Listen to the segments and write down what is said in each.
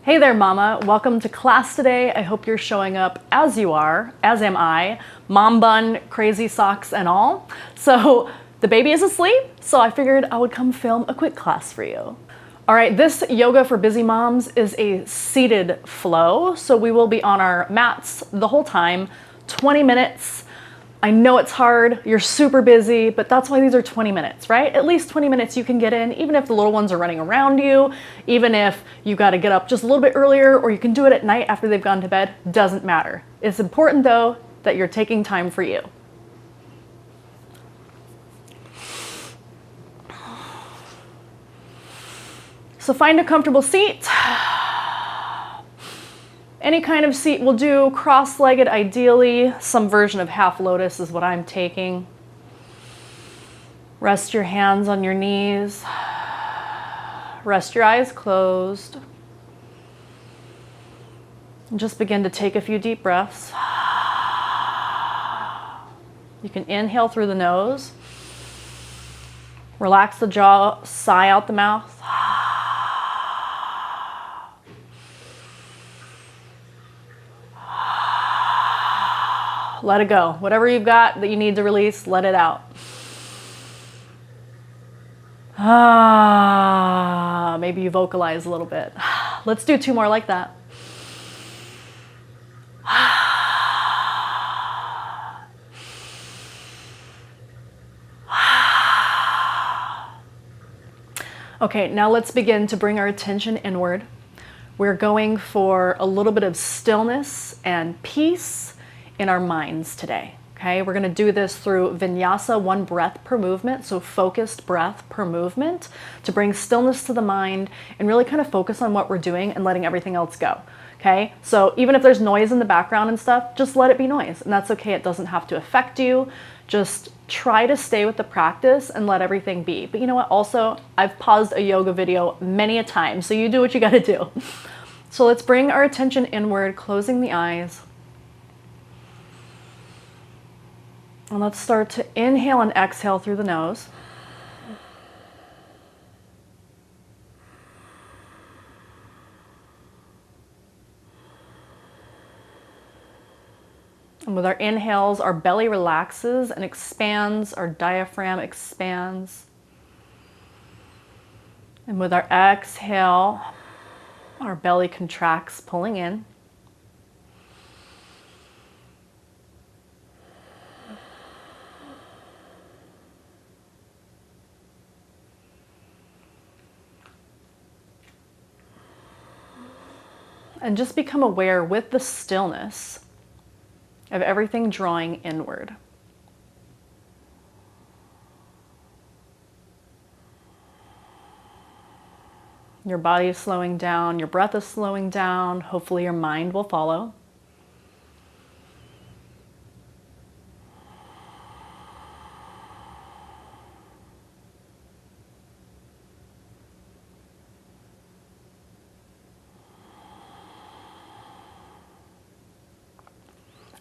Hey there, mama. Welcome to class today. I hope you're showing up as you are, as am I, mom bun, crazy socks and all. So the baby is asleep, so I figured I would come film a quick class for you. All right, this yoga for busy moms is a seated flow. So we will be on our mats the whole time, 20 minutes. I know it's hard, you're super busy, but that's why these are 20 minutes, right? At least 20 minutes you can get in, even if the little ones are running around you, even if you got to get up just a little bit earlier, or you can do it at night after they've gone to bed, doesn't matter. It's important though that you're taking time for you. So find a comfortable seat. Any kind of seat will do, cross-legged ideally. Some version of half lotus is what I'm taking. Rest your hands on your knees. Rest your eyes closed. And just begin to take a few deep breaths. You can inhale through the nose. Relax the jaw, sigh out the mouth. Let it go. Whatever you've got that you need to release, let it out. Maybe you vocalize a little bit. Let's do 2 more like that. Okay, now let's begin to bring our attention inward. We're going for a little bit of stillness and peace in our minds today. Okay, we're going to do this through vinyasa, 1 breath per movement, so focused breath per movement to bring stillness to the mind and really kind of focus on what we're doing and letting everything else go. Okay, so even if there's noise in the background and stuff, just let it be noise, and that's okay. It doesn't have to affect you. Just try to stay with the practice and let everything be. But you know what? Also, I've paused a yoga video many a time, so you do what you got to do. So let's bring our attention inward, closing the eyes. And let's start to inhale and exhale through the nose. And with our inhales, our belly relaxes and expands, our diaphragm expands. And with our exhale, our belly contracts, pulling in. And just become aware with the stillness of everything drawing inward. Your body is slowing down, your breath is slowing down, hopefully your mind will follow.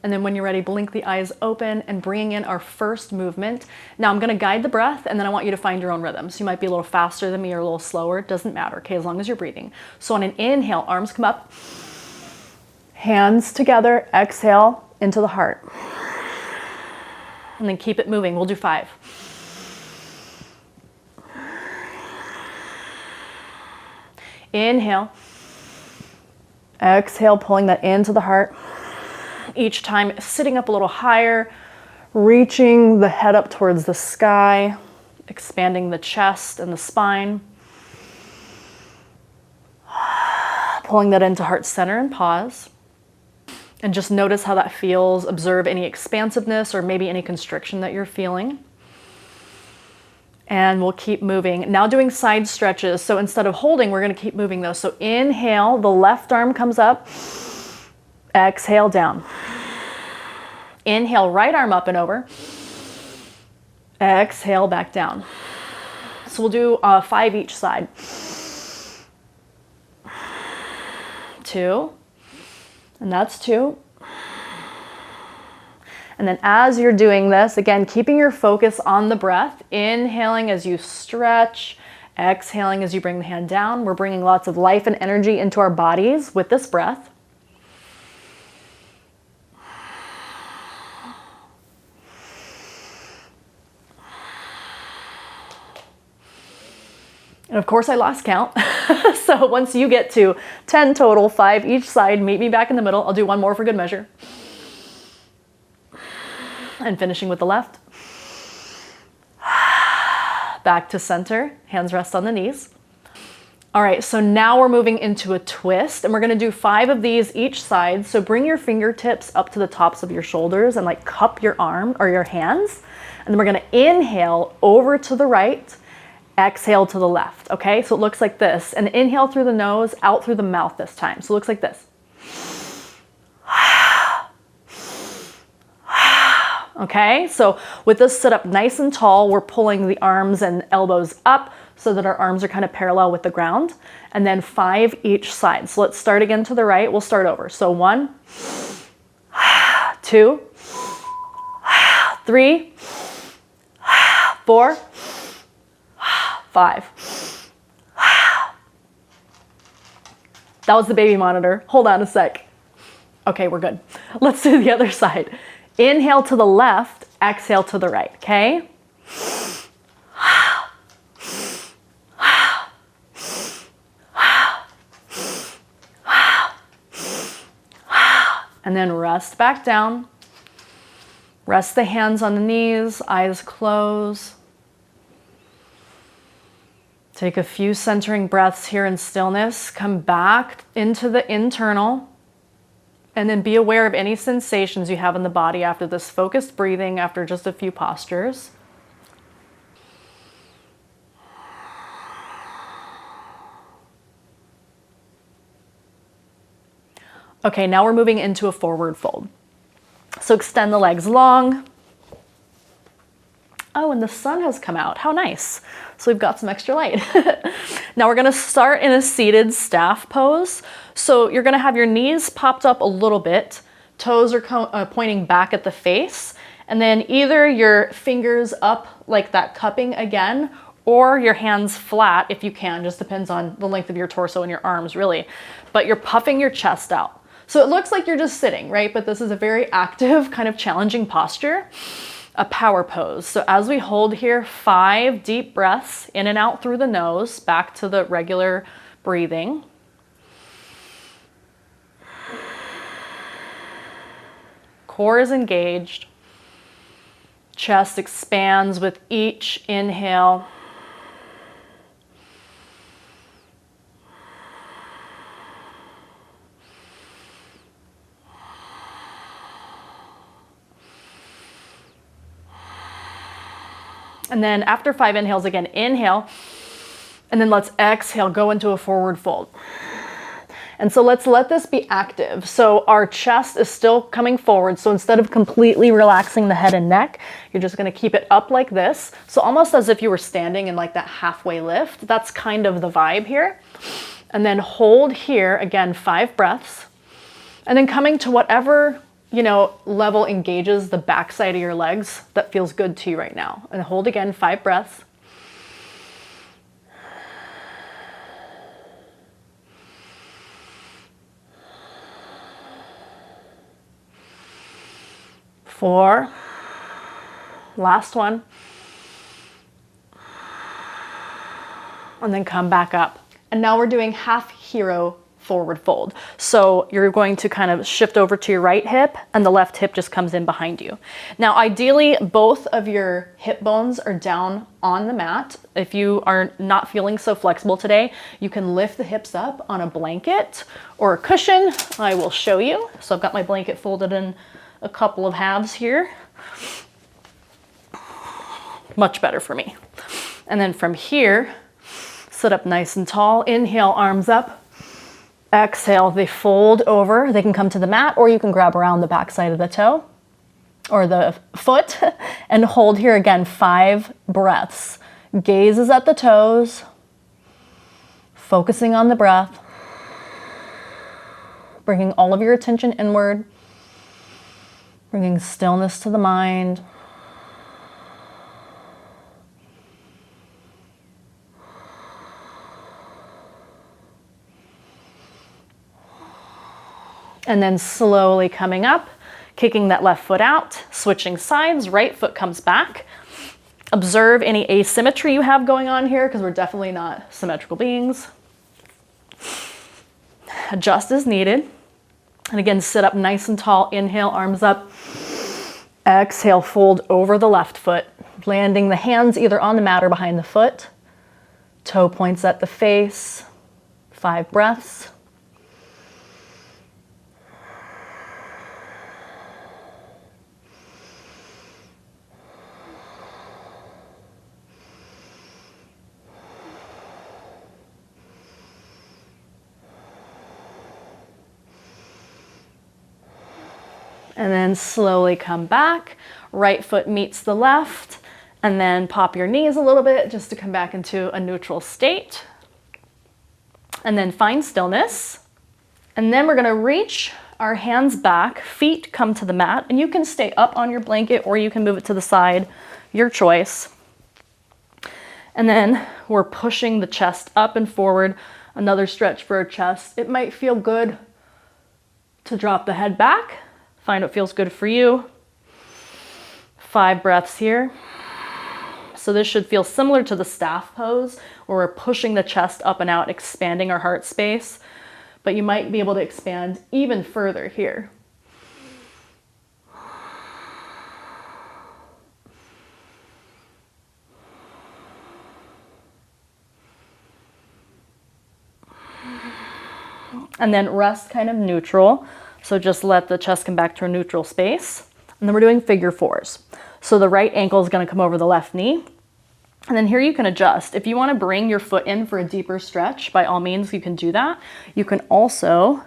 And then when you're ready, blink the eyes open and bringing in our first movement. Now I'm gonna guide the breath and then I want you to find your own rhythm. So you might be a little faster than me or a little slower, it doesn't matter, okay, as long as you're breathing. So on an inhale, arms come up, hands together, exhale into the heart. And then keep it moving, we'll do 5. Inhale, exhale, pulling that into the heart. Each time sitting up a little higher, reaching the head up towards the sky, expanding the chest and the spine. Pulling that into heart center and pause. And just notice how that feels. Observe any expansiveness or maybe any constriction that you're feeling. And we'll keep moving. Now doing side stretches. So instead of holding, we're going to keep moving those. So inhale, the left arm comes up. Exhale down. Inhale, right arm up and over. Exhale back down. So we'll do 5 each side. 2, and that's 2. And then as you're doing this, again, keeping your focus on the breath, inhaling as you stretch, Exhaling as you bring the hand down. We're bringing lots of life and energy into our bodies with this breath. And of course I lost count. So once you get to 10 total, 5 each side, meet me back in the middle. I'll do one more for good measure. And finishing with the left. Back to center, hands rest on the knees. All right, so now we're moving into a twist, and we're gonna do 5 of these each side. So bring your fingertips up to the tops of your shoulders and like cup your arm or your hands. And then we're gonna inhale over to the right, exhale to the left, okay? So it looks like this. And inhale through the nose, out through the mouth this time. So it looks like this. Okay, so with this sit up nice and tall, we're pulling the arms and elbows up so that our arms are kind of parallel with the ground. And then 5 each side. So let's start again to the right. We'll start over. So 1, 2, 3, 4, 5. That was the baby monitor. Hold on a sec. Okay, we're good. Let's do the other side. Inhale to the left, exhale to the right, okay? And then rest back down. Rest the hands on the knees, eyes closed. Take a few centering breaths here in stillness. Come back into the internal. And then be aware of any sensations you have in the body after this focused breathing, after just a few postures. Okay, now we're moving into a forward fold. So extend the legs long. Oh, and the sun has come out. How nice. So we've got some extra light. Now we're gonna start in a seated staff pose. So you're gonna have your knees popped up a little bit, toes are pointing back at the face, and then either your fingers up like that cupping again, or your hands flat if you can, just depends on the length of your torso and your arms really. But you're puffing your chest out. So it looks like you're just sitting, right? But this is a very active, kind of challenging posture. A power pose. So as we hold here, 5 deep breaths in and out through the nose, back to the regular breathing. Core is engaged. Chest expands with each inhale. And then after 5 inhales, again, inhale, and then let's exhale, go into a forward fold. And so let's let this be active. So our chest is still coming forward. So instead of completely relaxing the head and neck, you're just gonna keep it up like this. So almost as if you were standing in like that halfway lift. That's kind of the vibe here. And then hold here, again, 5 breaths. And then coming to whatever level engages the backside of your legs that feels good to you right now. And hold again, 5 breaths. Four. Last one. And then come back up. And now we're doing half hero forward fold. So you're going to kind of shift over to your right hip and the left hip just comes in behind you. Now, ideally, both of your hip bones are down on the mat. If you are not feeling so flexible today, you can lift the hips up on a blanket or a cushion. I will show you. So I've got my blanket folded in a couple of halves here. Much better for me. And then from here, sit up nice and tall. Inhale, arms up. Exhale, they fold over. They can come to the mat or you can grab around the backside of the toe or the foot and hold here again, 5 breaths. Gaze is at the toes, focusing on the breath, bringing all of your attention inward, bringing stillness to the mind. And then slowly coming up, kicking that left foot out, switching sides, right foot comes back. Observe any asymmetry you have going on here because we're definitely not symmetrical beings. Adjust as needed. And again, sit up nice and tall. Inhale, arms up. Exhale, fold over the left foot, landing the hands either on the mat or behind the foot. Toe points at the face. 5 breaths. And then slowly come back. Right foot meets the left. And then pop your knees a little bit just to come back into a neutral state. And then find stillness. And then we're going to reach our hands back. Feet come to the mat. And you can stay up on your blanket or you can move it to the side. Your choice. And then we're pushing the chest up and forward. Another stretch for our chest. It might feel good to drop the head back. Find what feels good for you. 5 breaths here. So this should feel similar to the staff pose where we're pushing the chest up and out, expanding our heart space. But you might be able to expand even further here. And then rest kind of neutral. So just let the chest come back to a neutral space. And then we're doing figure 4s. So the right ankle is going to come over the left knee. And then here you can adjust. If you want to bring your foot in for a deeper stretch, by all means, you can do that. You can also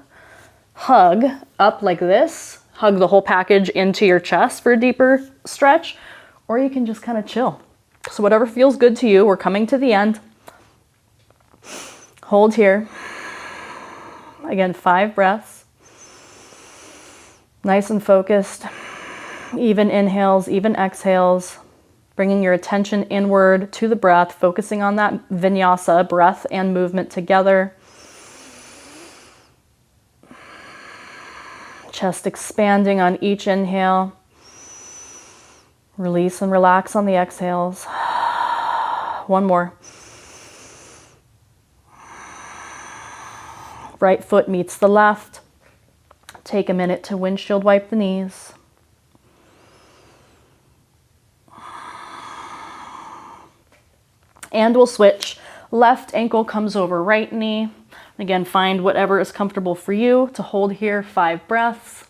hug up like this, hug the whole package into your chest for a deeper stretch, or you can just kind of chill. So whatever feels good to you. We're coming to the end. Hold here. Again, 5 breaths. Nice and focused. Even inhales, even exhales. Bringing your attention inward to the breath, focusing on that vinyasa, breath and movement together. Chest expanding on each inhale. Release and relax on the exhales. One more. Right foot meets the left. Take a minute to windshield wipe the knees. And we'll switch. Left ankle comes over right knee. Again, find whatever is comfortable for you to hold here. 5 breaths.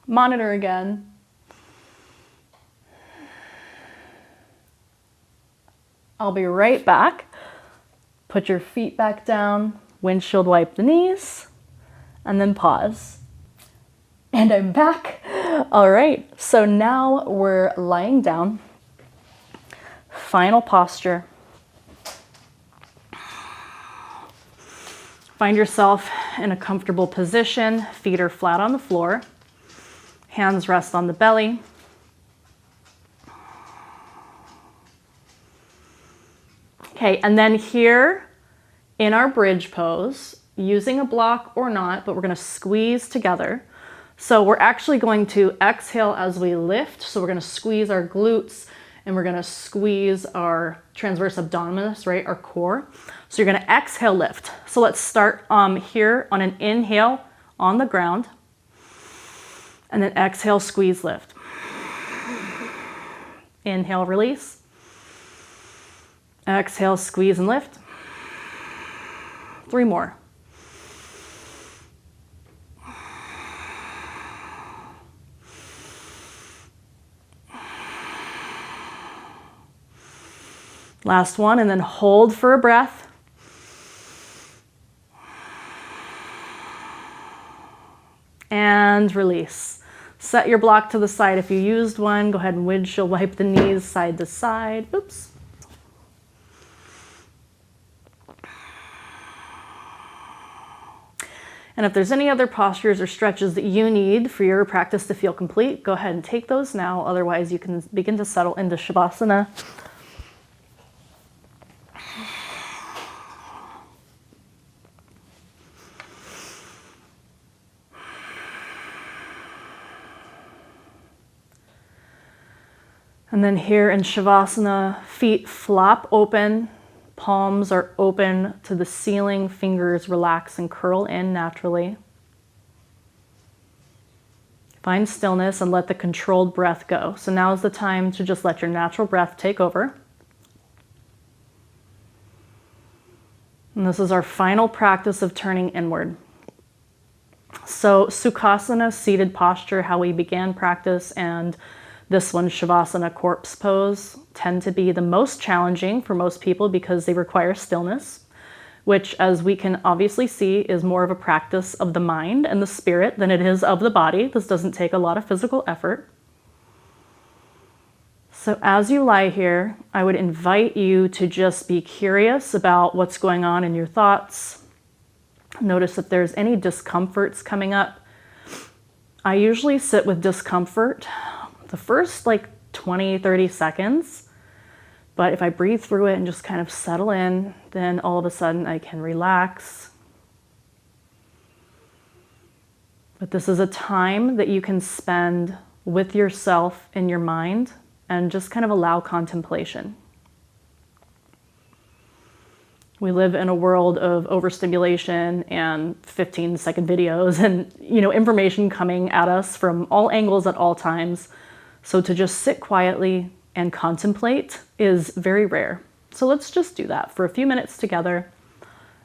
Monitor again. I'll be right back. Put your feet back down, windshield wipe the knees, and then pause. And I'm back. All right, so now we're lying down. Final posture. Find yourself in a comfortable position. Feet are flat on the floor. Hands rest on the belly. Okay, and then here in our bridge pose, using a block or not, but we're going to squeeze together. So we're actually going to exhale as we lift. So we're going to squeeze our glutes and we're going to squeeze our transverse abdominis, right, our core. So you're going to exhale, lift. So let's start here on an inhale on the ground. And then exhale, squeeze, lift. Inhale, release. Exhale, squeeze and lift. 3 more. Last one, and then hold for a breath. And release. Set your block to the side. If you used one, go ahead and windshield wipe the knees side to side. Oops. And if there's any other postures or stretches that you need for your practice to feel complete, go ahead and take those now. Otherwise, you can begin to settle into Shavasana. And then here in Shavasana, feet flop open, palms are open to the ceiling, fingers relax and curl in naturally. Find stillness and let the controlled breath go. So now is the time to just let your natural breath take over. And this is our final practice of turning inward. So Sukhasana, seated posture, how we began practice, and this one, Shavasana, corpse pose, tend to be the most challenging for most people because they require stillness, which, as we can obviously see, is more of a practice of the mind and the spirit than it is of the body. This doesn't take a lot of physical effort. So as you lie here, I would invite you to just be curious about what's going on in your thoughts. Notice if there's any discomforts coming up. I usually sit with discomfort the first 20, 30 seconds. But if I breathe through it and just kind of settle in, then all of a sudden I can relax. But this is a time that you can spend with yourself in your mind and just kind of allow contemplation. We live in a world of overstimulation and 15-second videos and, information coming at us from all angles at all times. So to just sit quietly and contemplate is very rare. So let's just do that for a few minutes together.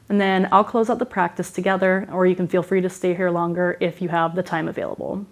And then I'll close out the practice together, or you can feel free to stay here longer if you have the time available.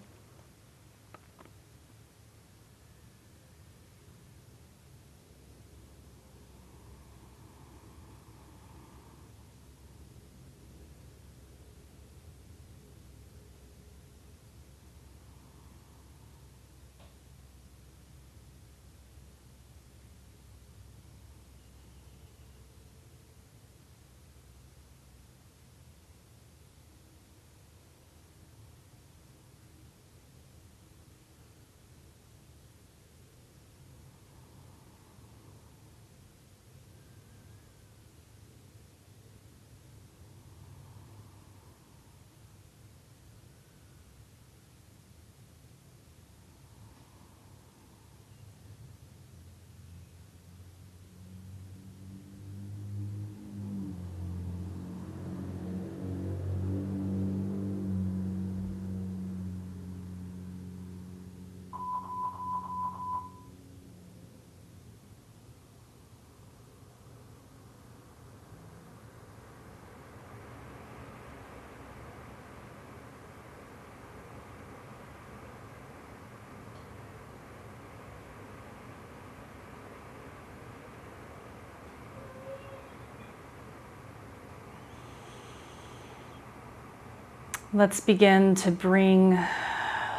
Let's begin to bring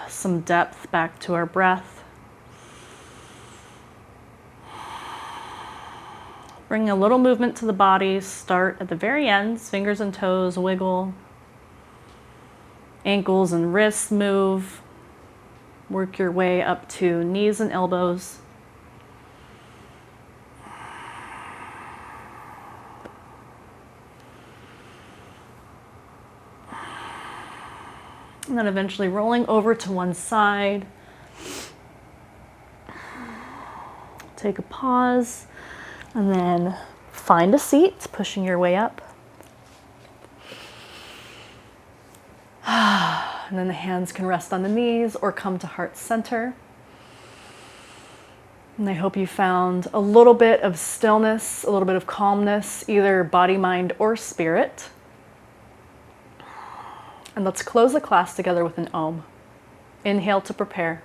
some depth back to our breath. Bring a little movement to the body. Start at the very ends, fingers and toes wiggle. Ankles and wrists move. Work your way up to knees and elbows. And then eventually rolling over to one side. Take a pause and then find a seat, pushing your way up. And then the hands can rest on the knees or come to heart center. And I hope you found a little bit of stillness, a little bit of calmness, either body, mind, or spirit. And let's close the class together with an Om. Inhale to prepare.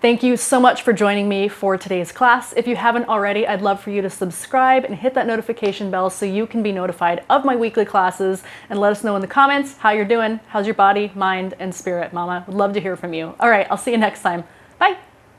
Thank you so much for joining me for today's class. If you haven't already, I'd love for you to subscribe and hit that notification bell so you can be notified of my weekly classes, and let us know in the comments how you're doing. How's your body, mind, and spirit, Mama? Would love to hear from you. All right, I'll see you next time. Bye.